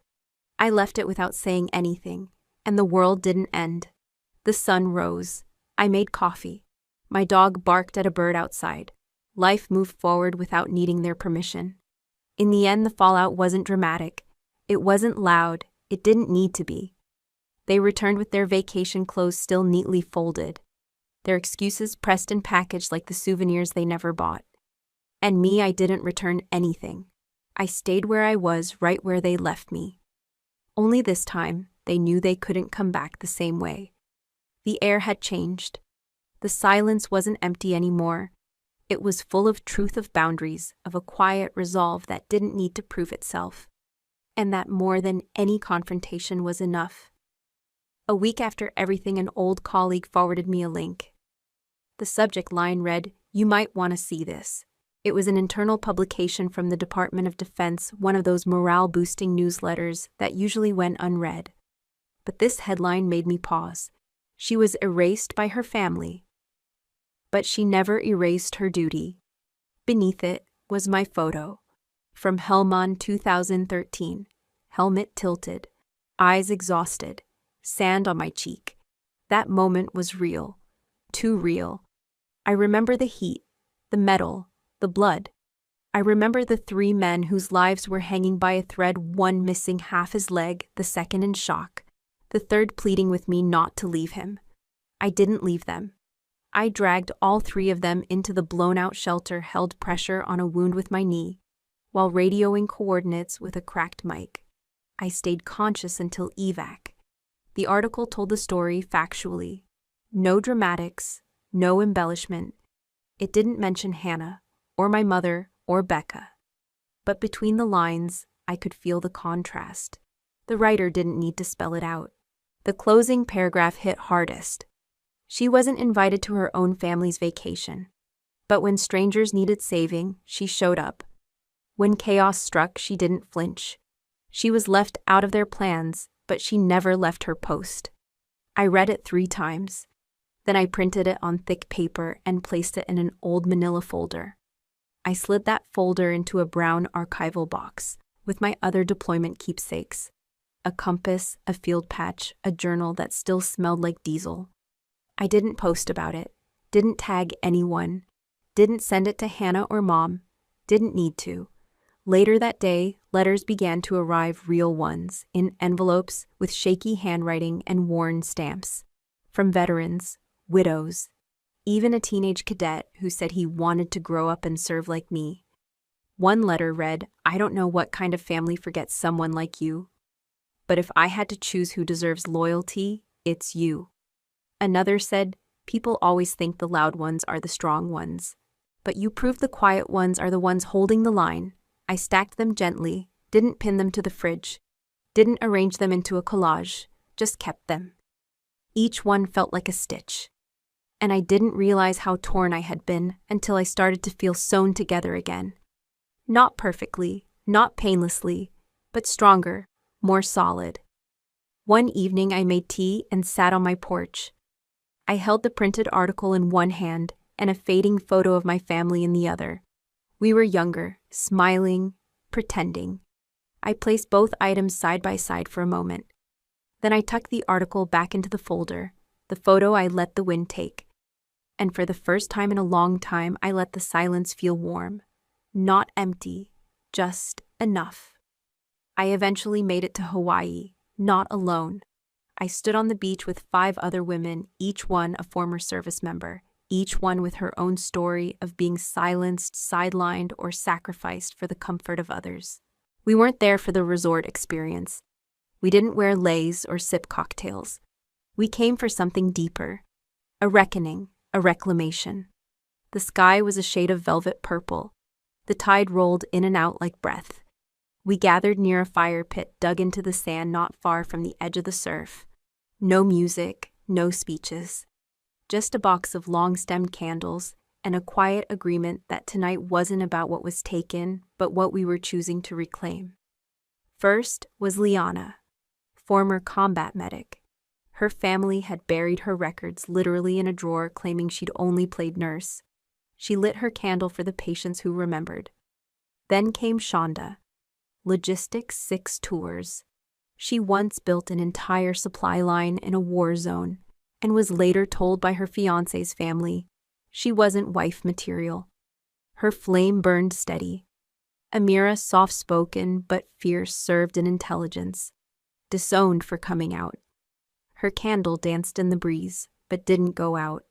Speaker 1: I left it without saying anything, and the world didn't end. The sun rose. I made coffee. My dog barked at a bird outside. Life moved forward without needing their permission. In the end, the fallout wasn't dramatic. It wasn't loud. It didn't need to be. They returned with their vacation clothes still neatly folded, their excuses pressed and packaged like the souvenirs they never bought. And me, I didn't return anything. I stayed where I was, right where they left me. Only this time, they knew they couldn't come back the same way. The air had changed. The silence wasn't empty anymore. It was full of truth, of boundaries, of a quiet resolve that didn't need to prove itself. And that more than any confrontation was enough. A week after everything, an old colleague forwarded me a link. The subject line read, "You might want to see this." It was an internal publication from the Department of Defense, one of those morale-boosting newsletters that usually went unread. But this headline made me pause. She was erased by her family. But she never erased her duty. Beneath it was my photo. From Helmand 2013. Helmet tilted. Eyes exhausted. Sand on my cheek. That moment was real. Too real. I remember the heat, the metal, the blood. I remember the 3 men whose lives were hanging by a thread, one missing half his leg, the second in shock, the third pleading with me not to leave him. I didn't leave them. I dragged all 3 of them into the blown-out shelter, held pressure on a wound with my knee, while radioing coordinates with a cracked mic. I stayed conscious until evac. The article told the story factually. No dramatics, no embellishment. It didn't mention Hannah, or my mother, or Becca. But between the lines, I could feel the contrast. The writer didn't need to spell it out. The closing paragraph hit hardest. She wasn't invited to her own family's vacation. But when strangers needed saving, she showed up. When chaos struck, she didn't flinch. She was left out of their plans, but she never left her post. I read it 3 times. Then I printed it on thick paper and placed it in an old manila folder. I slid that folder into a brown archival box with my other deployment keepsakes. A compass, a field patch, a journal that still smelled like diesel. I didn't post about it, didn't tag anyone, didn't send it to Hannah or Mom, didn't need to. Later that day, letters began to arrive, real ones, in envelopes with shaky handwriting and worn stamps. From veterans, widows, even a teenage cadet who said he wanted to grow up and serve like me. One letter read, "I don't know what kind of family forgets someone like you, but if I had to choose who deserves loyalty, it's you." Another said, "People always think the loud ones are the strong ones, but you prove the quiet ones are the ones holding the line." I stacked them gently, didn't pin them to the fridge, didn't arrange them into a collage, just kept them. Each one felt like a stitch. And I didn't realize how torn I had been until I started to feel sewn together again. Not perfectly, not painlessly, but stronger, more solid. One evening I made tea and sat on my porch. I held the printed article in one hand and a fading photo of my family in the other. We were younger, smiling, pretending. I placed both items side by side for a moment. Then I tucked the article back into the folder, the photo I let the wind take. And for the first time in a long time, I let the silence feel warm. Not empty, just enough. I eventually made it to Hawaii, not alone. I stood on the beach with 5 other women, each one a former service member, each one with her own story of being silenced, sidelined, or sacrificed for the comfort of others. We weren't there for the resort experience. We didn't wear leis or sip cocktails. We came for something deeper. A reckoning, a reclamation. The sky was a shade of velvet purple. The tide rolled in and out like breath. We gathered near a fire pit dug into the sand not far from the edge of the surf. No music, no speeches. Just a box of long-stemmed candles and a quiet agreement that tonight wasn't about what was taken, but what we were choosing to reclaim. First was Liana, former combat medic. Her family had buried her records literally in a drawer, claiming she'd only played nurse. She lit her candle for the patients who remembered. Then came Shonda. Logistics 6 tours. She once built an entire supply line in a war zone and was later told by her fiancé's family she wasn't wife material. Her flame burned steady. Amira, soft-spoken but fierce, served in intelligence, disowned for coming out. Her candle danced in the breeze, but didn't go out.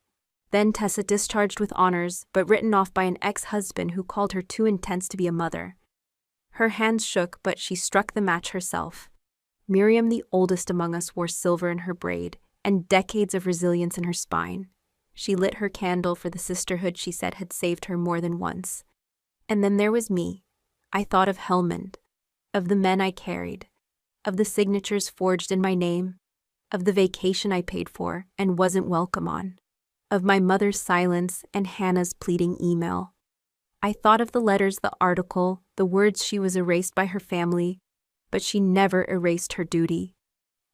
Speaker 1: Then Tessa, discharged with honors, but written off by an ex-husband who called her too intense to be a mother. Her hands shook, but she struck the match herself. Miriam, the oldest among us, wore silver in her braid, and decades of resilience in her spine. She lit her candle for the sisterhood she said had saved her more than once. And then there was me. I thought of Helmand, of the men I carried, of the signatures forged in my name, of the vacation I paid for and wasn't welcome on, of my mother's silence and Hannah's pleading email. I thought of the letters, the article, the words she was erased by her family, but she never erased her duty.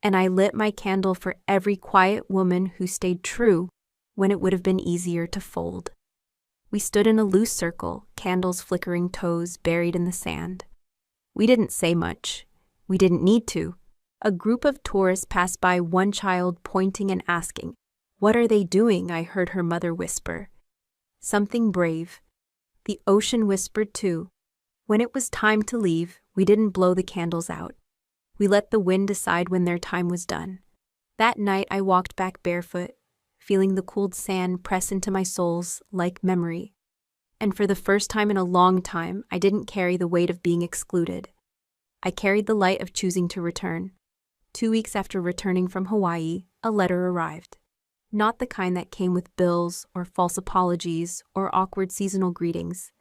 Speaker 1: And I lit my candle for every quiet woman who stayed true when it would have been easier to fold. We stood in a loose circle, candles flickering, toes buried in the sand. We didn't say much. We didn't need to. A group of tourists passed by, one child pointing and asking, "What are they doing?" I heard her mother whisper. "Something brave." The ocean whispered too. When it was time to leave, we didn't blow the candles out. We let the wind decide when their time was done. That night I walked back barefoot, feeling the cooled sand press into my soles like memory. And for the first time in a long time, I didn't carry the weight of being excluded. I carried the light of choosing to return. 2 weeks after returning from Hawaii, a letter arrived. Not the kind that came with bills or false apologies or awkward seasonal greetings.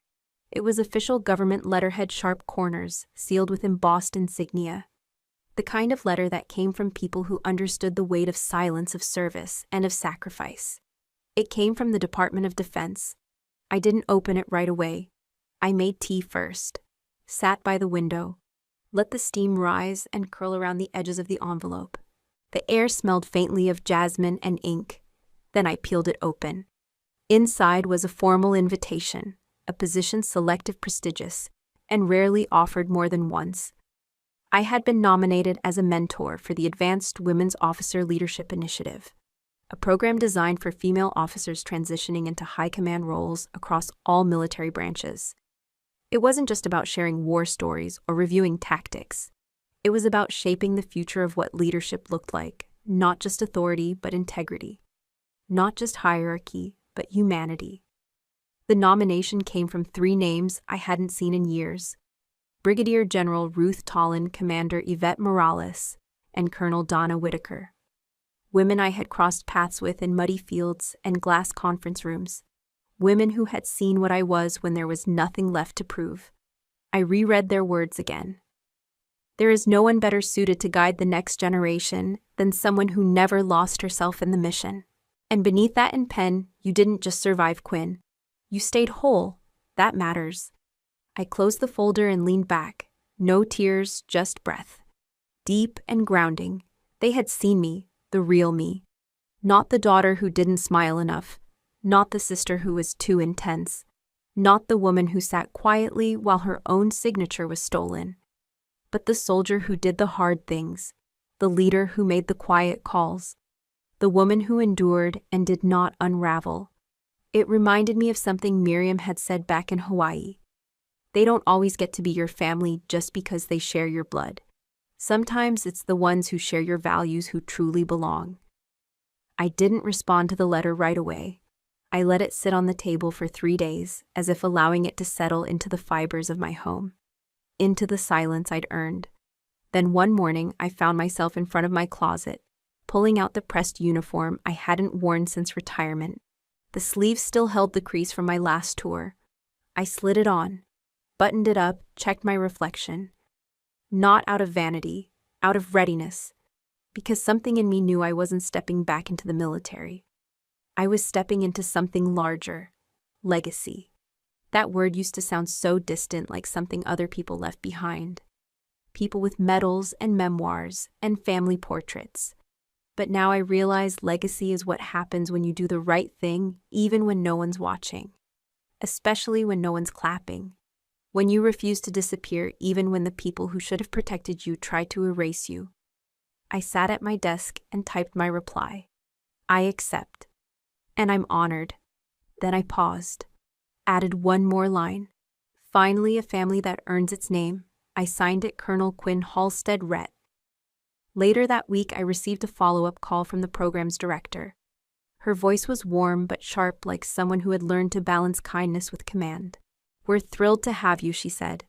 Speaker 1: It was official government letterhead, sharp corners, sealed with embossed insignia. The kind of letter that came from people who understood the weight of silence, of service, and of sacrifice. It came from the Department of Defense. I didn't open it right away. I made tea first, sat by the window, let the steam rise and curl around the edges of the envelope. The air smelled faintly of jasmine and ink. Then I peeled it open. Inside was a formal invitation, a position selective, prestigious, and rarely offered more than once. I had been nominated as a mentor for the Advanced Women's Officer Leadership Initiative, a program designed for female officers transitioning into high command roles across all military branches. It wasn't just about sharing war stories or reviewing tactics. It was about shaping the future of what leadership looked like, not just authority, but integrity. Not just hierarchy, but humanity. The nomination came from 3 names I hadn't seen in years: Brigadier General Ruth Tollin, Commander Yvette Morales, and Colonel Donna Whitaker. Women I had crossed paths with in muddy fields and glass conference rooms. Women who had seen what I was when there was nothing left to prove. I reread their words again. There is no one better suited to guide the next generation than someone who never lost herself in the mission. And beneath that in pen, you didn't just survive, Quinn. You stayed whole. That matters. I closed the folder and leaned back. No tears, just breath. Deep and grounding. They had seen me, the real me. Not the daughter who didn't smile enough. Not the sister who was too intense. Not the woman who sat quietly while her own signature was stolen. But the soldier who did the hard things. The leader who made the quiet calls. The woman who endured and did not unravel. It reminded me of something Miriam had said back in Hawaii. They don't always get to be your family just because they share your blood. Sometimes it's the ones who share your values who truly belong. I didn't respond to the letter right away. I let it sit on the table for 3 days, as if allowing it to settle into the fibers of my home, into the silence I'd earned. Then one morning, I found myself in front of my closet, pulling out the pressed uniform I hadn't worn since retirement. The sleeves still held the crease from my last tour. I slid it on, buttoned it up, checked my reflection. Not out of vanity, out of readiness, because something in me knew I wasn't stepping back into the military. I was stepping into something larger. Legacy. That word used to sound so distant, like something other people left behind. People with medals and memoirs and family portraits. But now I realize legacy is what happens when you do the right thing, even when no one's watching. Especially when no one's clapping. When you refuse to disappear, even when the people who should have protected you try to erase you. I sat at my desk and typed my reply. I accept. And I'm honored. Then I paused. Added one more line. Finally, a family that earns its name. I signed it Colonel Quinn Halstead Rhett. Later that week, I received a follow-up call from the program's director. Her voice was warm but sharp, like someone who had learned to balance kindness with command. "We're thrilled to have you," she said.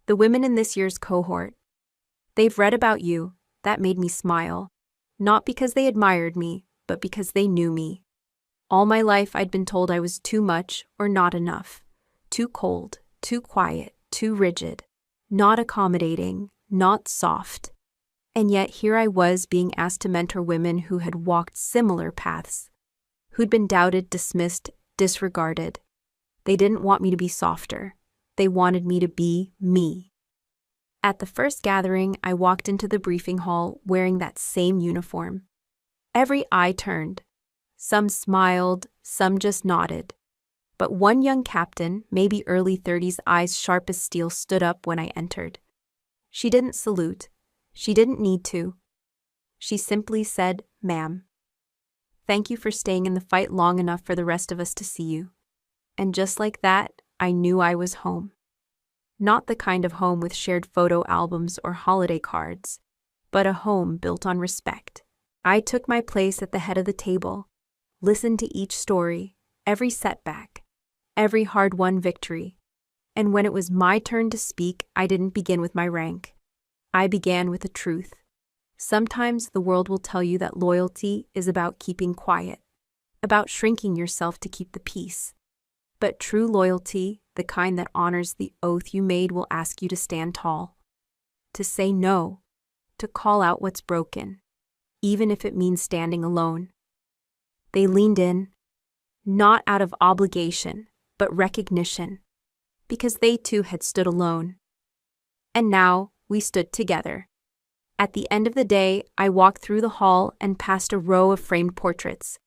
Speaker 1: "The women in this year's cohort. They've read about you." That made me smile. Not because they admired me, but because they knew me. All my life I'd been told I was too much or not enough. Too cold, too quiet, too rigid. Not accommodating, not soft. And yet here I was being asked to mentor women who had walked similar paths, who'd been doubted, dismissed, disregarded. They didn't want me to be softer. They wanted me to be me. At the first gathering, I walked into the briefing hall wearing that same uniform. Every eye turned. Some smiled, some just nodded. But one young captain, maybe early 30s, eyes sharp as steel, stood up when I entered. She didn't salute. She didn't need to. She simply said, "Ma'am. Thank you for staying in the fight long enough for the rest of us to see you." And just like that, I knew I was home. Not the kind of home with shared photo albums or holiday cards, but a home built on respect. I took my place at the head of the table, listened to each story, every setback, every hard-won victory. And when it was my turn to speak, I didn't begin with my rank. I began with the truth. Sometimes the world will tell you that loyalty is about keeping quiet, about shrinking yourself to keep the peace. But true loyalty, the kind that honors the oath you made, will ask you to stand tall, to say no, to call out what's broken, even if it means standing alone. They leaned in, not out of obligation, but recognition, because they too had stood alone. And now we stood together. At the end of the day, I walked through the hall and past a row of framed portraits,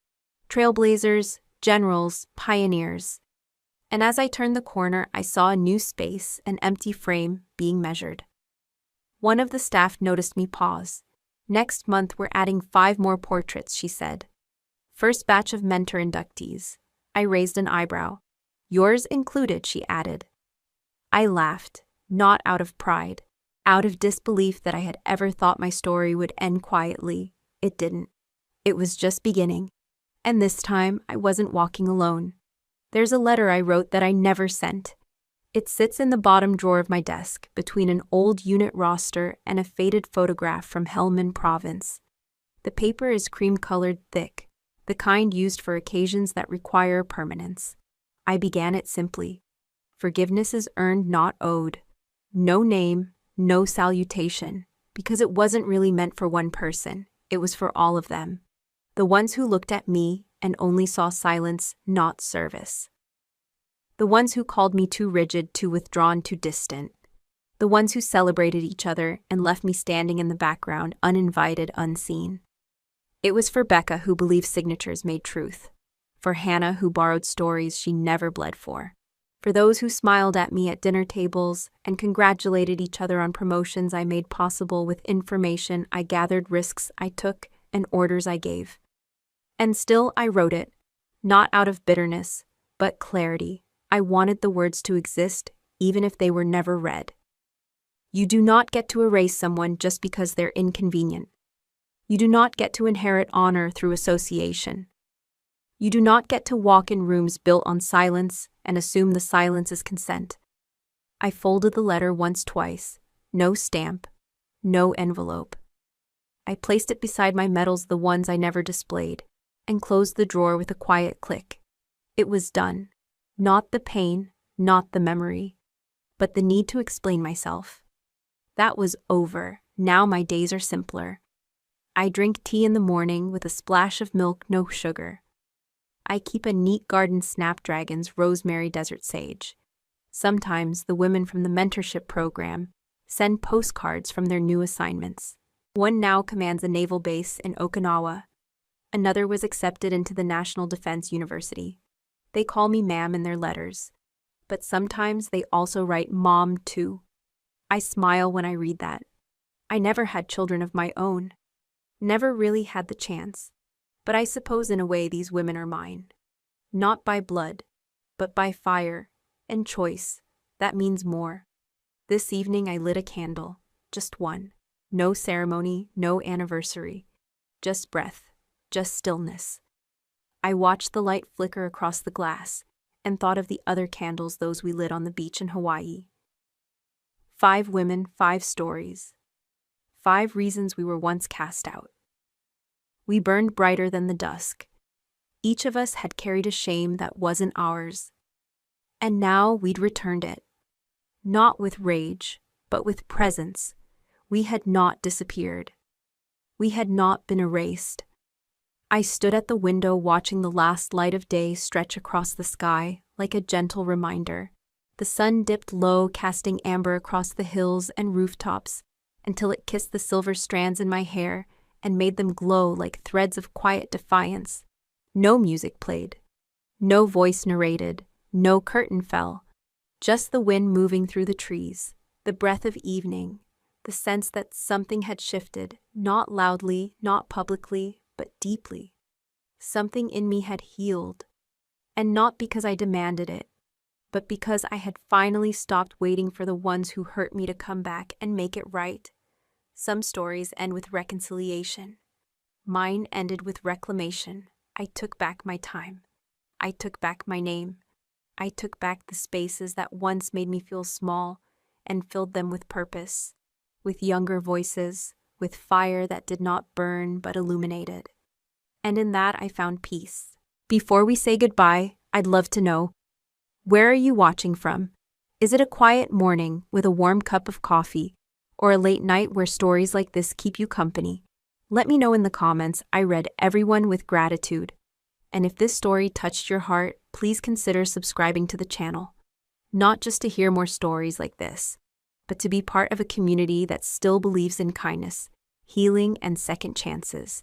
Speaker 1: trailblazers, generals, pioneers. And as I turned the corner, I saw a new space, an empty frame, being measured. One of the staff noticed me pause. "Next month we're adding 5 more portraits," she said. "First batch of mentor inductees." I raised an eyebrow. "Yours included," she added. I laughed, not out of pride, out of disbelief that I had ever thought my story would end quietly. It didn't. It was just beginning. And this time, I wasn't walking alone. There's a letter I wrote that I never sent. It sits in the bottom drawer of my desk, between an old unit roster and a faded photograph from Helmand Province. The paper is cream-colored thick, the kind used for occasions that require permanence. I began it simply. Forgiveness is earned, not owed. No name, no salutation, because it wasn't really meant for one person. It was for all of them. The ones who looked at me and only saw silence, not service. The ones who called me too rigid, too withdrawn, too distant. The ones who celebrated each other and left me standing in the background, uninvited, unseen. It was for Becca, who believed signatures made truth. For Hannah, who borrowed stories she never bled for. For those who smiled at me at dinner tables and congratulated each other on promotions I made possible with information I gathered, risks I took, and orders I gave. And still I wrote it, not out of bitterness, but clarity. I wanted the words to exist, even if they were never read. You do not get to erase someone just because they're inconvenient. You do not get to inherit honor through association. You do not get to walk in rooms built on silence and assume the silence is consent. I folded the letter once, twice, no stamp, no envelope. I placed it beside my medals, the ones I never displayed, and closed the drawer with a quiet click. It was done. Not the pain, not the memory, but the need to explain myself. That was over. Now my days are simpler. I drink tea in the morning with a splash of milk, no sugar. I keep a neat garden, snapdragons, rosemary, desert sage. Sometimes the women from the mentorship program send postcards from their new assignments. One now commands a naval base in Okinawa. Another was accepted into the National Defense University. They call me ma'am in their letters, but sometimes they also write mom too. I smile when I read that. I never had children of my own. Never really had the chance. But I suppose in a way these women are mine. Not by blood, but by fire and choice. That means more. This evening I lit a candle, just one. No ceremony, no anniversary. Just breath, just stillness. I watched the light flicker across the glass and thought of the other candles, those we lit on the beach in Hawaii. 5 women, 5 stories. 5 reasons we were once cast out. We burned brighter than the dusk. Each of us had carried a shame that wasn't ours. And now we'd returned it. Not with rage, but with presence. We had not disappeared. We had not been erased. I stood at the window watching the last light of day stretch across the sky like a gentle reminder. The sun dipped low, casting amber across the hills and rooftops until it kissed the silver strands in my hair and made them glow like threads of quiet defiance. No music played. No voice narrated. No curtain fell. Just the wind moving through the trees, the breath of evening, the sense that something had shifted, not loudly, not publicly, but deeply. Something in me had healed. And not because I demanded it, but because I had finally stopped waiting for the ones who hurt me to come back and make it right. Some stories end with reconciliation. Mine ended with reclamation. I took back my time. I took back my name. I took back the spaces that once made me feel small and filled them with purpose, with younger voices, with fire that did not burn but illuminated. And in that I found peace. Before we say goodbye, I'd love to know, where are you watching from? Is it a quiet morning with a warm cup of coffee, or a late night where stories like this keep you company? Let me know in the comments. I read everyone with gratitude. And if this story touched your heart, please consider subscribing to the channel. Not just to hear more stories like this, but to be part of a community that still believes in kindness, healing, and second chances.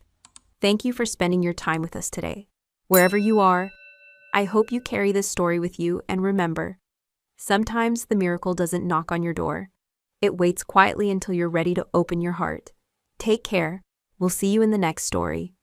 Speaker 1: Thank you for spending your time with us today. Wherever you are, I hope you carry this story with you, and remember, sometimes the miracle doesn't knock on your door. It waits quietly until you're ready to open your heart. Take care. We'll see you in the next story.